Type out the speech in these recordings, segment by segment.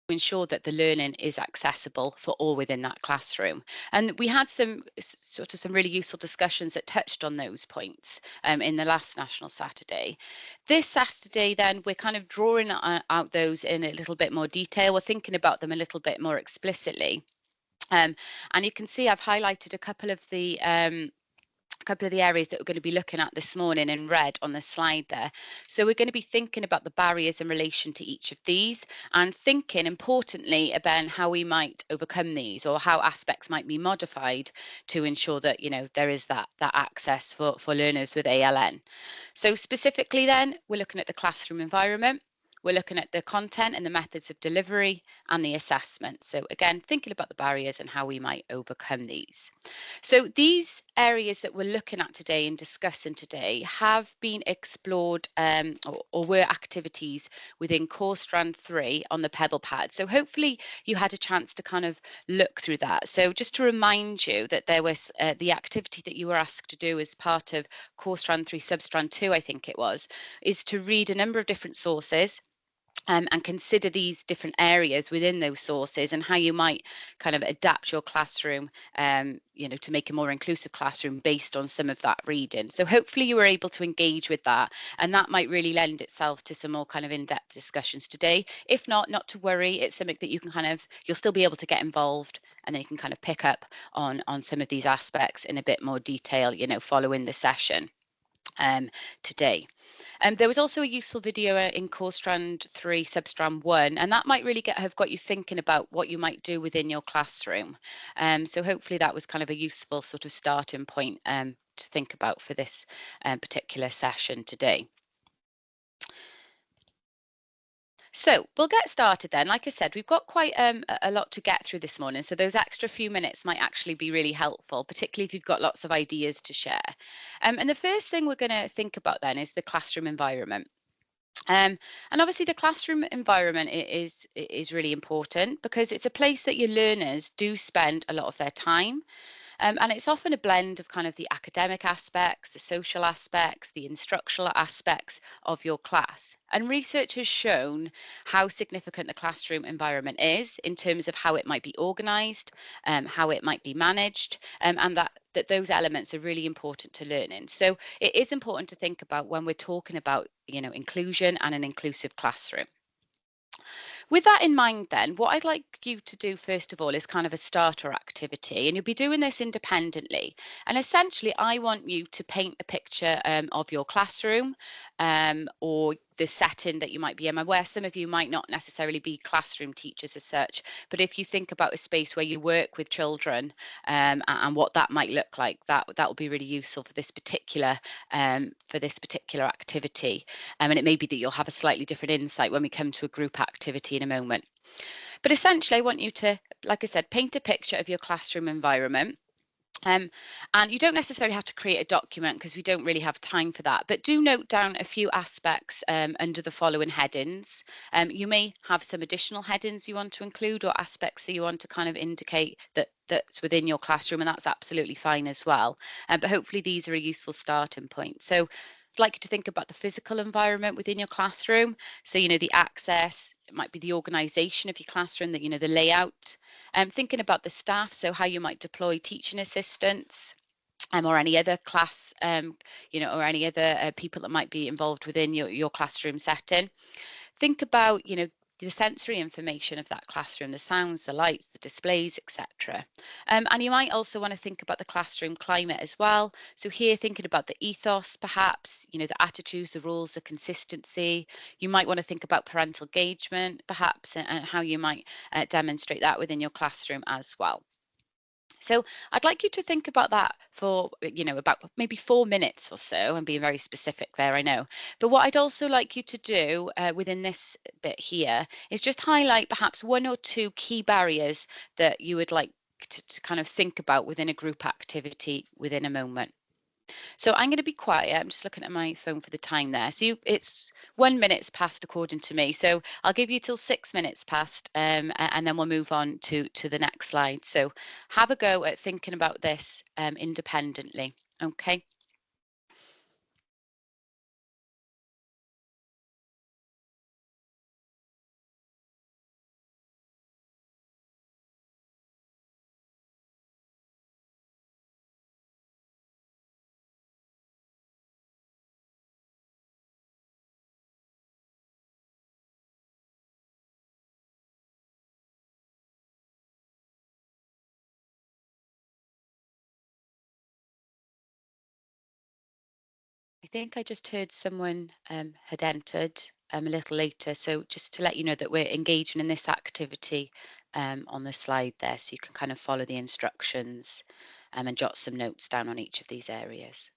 ensure that the learning is accessible for all within that classroom. And we had some really useful discussions that touched on those points in the last National Saturday. This Saturday, then, we're kind of drawing out those in a little bit more detail. We're thinking about them a little bit more explicitly. And you can see I've highlighted a couple of the areas that we're going to be looking at this morning in red on the slide there. So we're going to be thinking about the barriers in relation to each of these and thinking importantly about how we might overcome these or how aspects might be modified to ensure that, there is that access for learners with ALN. So specifically then, we're looking at the classroom environment. We're looking at the content and the methods of delivery and the assessment. So again, thinking about the barriers and how we might overcome these. So these areas that we're looking at today and discussing today have been explored or were activities within Core Strand 3 on the Pebble Pad. So hopefully you had a chance to kind of look through that. So just to remind you that there was the activity that you were asked to do as part of Core Strand 3 Substrand 2, I think it was, is to read a number of different sources and consider these different areas within those sources and how you might kind of adapt your classroom, to make a more inclusive classroom based on some of that reading. So hopefully you were able to engage with that, and that might really lend itself to some more kind of in-depth discussions today. If not to worry, it's something that you can you'll still be able to get involved, and then you can kind of pick up on some of these aspects in a bit more detail, following the session today. There was also a useful video in Core Strand 3 Substrand 1, and that might really have got you thinking about what you might do within your classroom. So hopefully that was kind of a useful sort of starting point to think about for this particular session today. So we'll get started then. Like I said, we've got quite a lot to get through this morning. So those extra few minutes might actually be really helpful, particularly if you've got lots of ideas to share. And the first thing we're going to think about then is the classroom environment. And obviously the classroom environment is really important because it's a place that your learners do spend a lot of their time. And it's often a blend of kind of the academic aspects, the social aspects, the instructional aspects of your class. And research has shown how significant the classroom environment is in terms of how it might be organised, how it might be managed, and that those elements are really important to learning. So it is important to think about when we're talking about, inclusion and an inclusive classroom. With that in mind, then, what I'd like you to do first of all is kind of a starter activity, and you'll be doing this independently. And essentially, I want you to paint a picture of your classroom or the setting that you might be in. I'm aware some of you might not necessarily be classroom teachers as such, but if you think about a space where you work with children and what that might look like, that will be really useful for this particular activity. And it may be that you'll have a slightly different insight when we come to a group activity in a moment. But essentially, I want you to, like I said, paint a picture of your classroom environment. And you don't necessarily have to create a document because we don't really have time for that, but do note down a few aspects under the following headings. You may have some additional headings you want to include or aspects that you want to kind of indicate that's within your classroom, and that's absolutely fine as well. But hopefully these are a useful starting point. So I'd like you to think about the physical environment within your classroom. So, the access, it might be the organisation of your classroom, the layout. Thinking about the staff, so how you might deploy teaching assistants or any other class, or any other people that might be involved within your classroom setting. Think about, the sensory information of that classroom, the sounds, the lights, the displays, etc. And you might also want to think about the classroom climate as well. So here, thinking about the ethos, perhaps, the attitudes, the rules, the consistency. You might want to think about parental engagement, perhaps, and how you might demonstrate that within your classroom as well. So I'd like you to think about that for, about maybe 4 minutes or so. I'm being very specific there, I know. But what I'd also like you to do within this bit here is just highlight perhaps one or two key barriers that you would like to kind of think about within a group activity within a moment. So I'm going to be quiet. I'm just looking at my phone for the time there. So it's 1 minute past according to me. So I'll give you till 6 minutes past, and then we'll move on to the next slide. So have a go at thinking about this independently. Okay. think I just heard someone had entered a little later. So just to let you know that we're engaging in this activity on the slide there, so you can kind of follow the instructions and jot some notes down on each of these areas.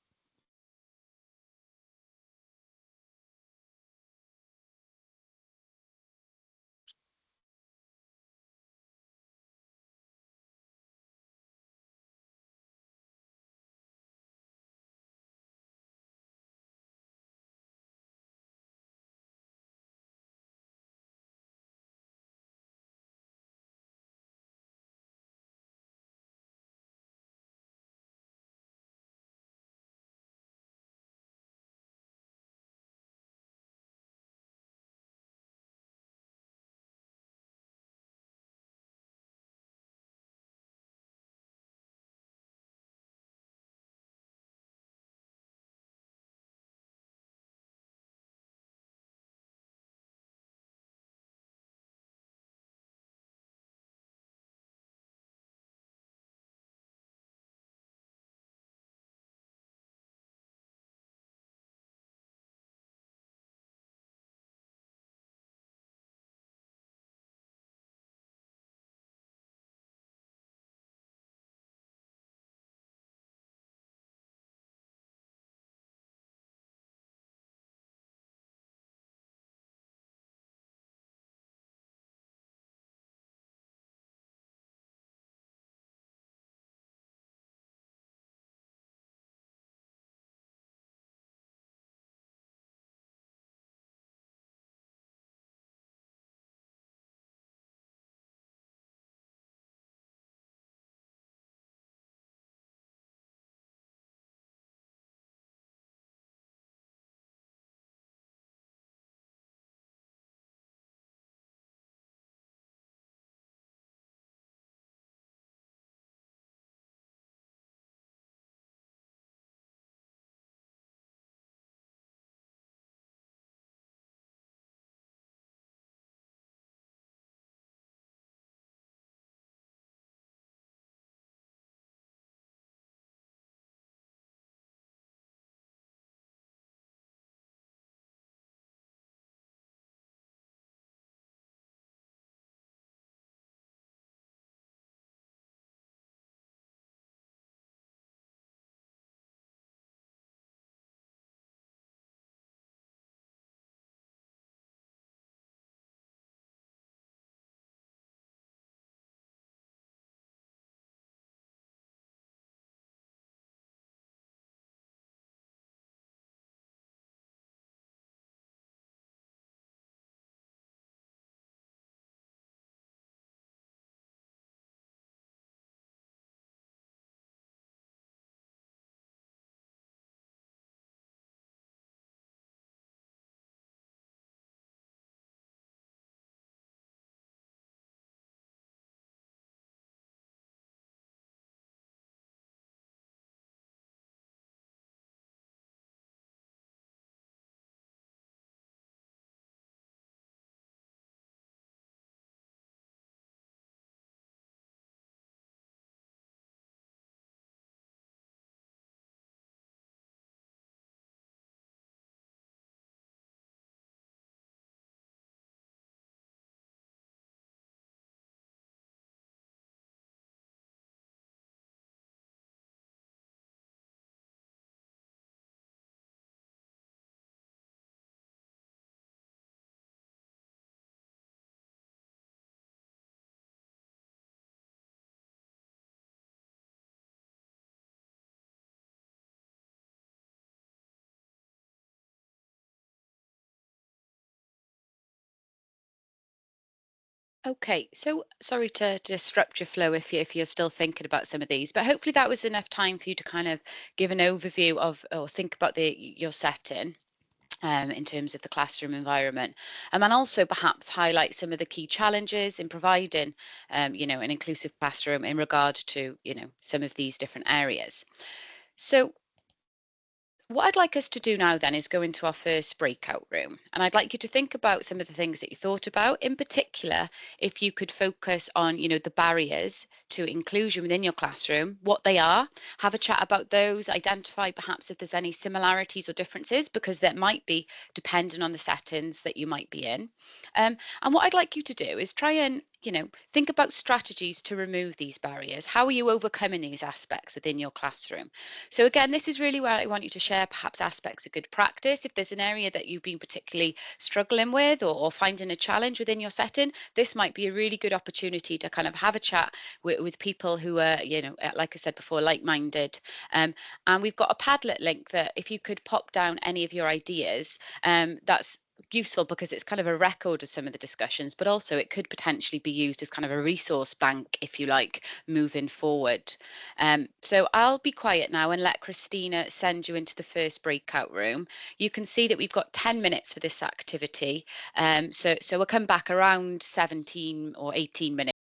Okay, so sorry to disrupt your flow if you're still thinking about some of these, but hopefully that was enough time for you to kind of give an overview of or think about your setting in terms of the classroom environment, and also perhaps highlight some of the key challenges in providing, an inclusive classroom in regard to, some of these different areas. So What I'd like us to do now then is go into our first breakout room. And I'd like you to think about some of the things that you thought about. In particular, if you could focus on, the barriers to inclusion within your classroom, what they are, have a chat about those, identify perhaps if there's any similarities or differences, because that might be dependent on the settings that you might be in. And what I'd like you to do is try and, think about strategies to remove these barriers. How are you overcoming these aspects within your classroom? So again, this is really where I want you to share perhaps aspects of good practice. If there's an area that you've been particularly struggling with or finding a challenge within your setting, this might be a really good opportunity to kind of have a chat with people who are, like I said before, like-minded. And we've got a Padlet link that if you could pop down any of your ideas, that's useful because it's kind of a record of some of the discussions, but also it could potentially be used as kind of a resource bank, if you like, moving forward. So I'll be quiet now and let Christina send you into the first breakout room. You can see that we've got 10 minutes for this activity. So we'll come back around 17 or 18 minutes.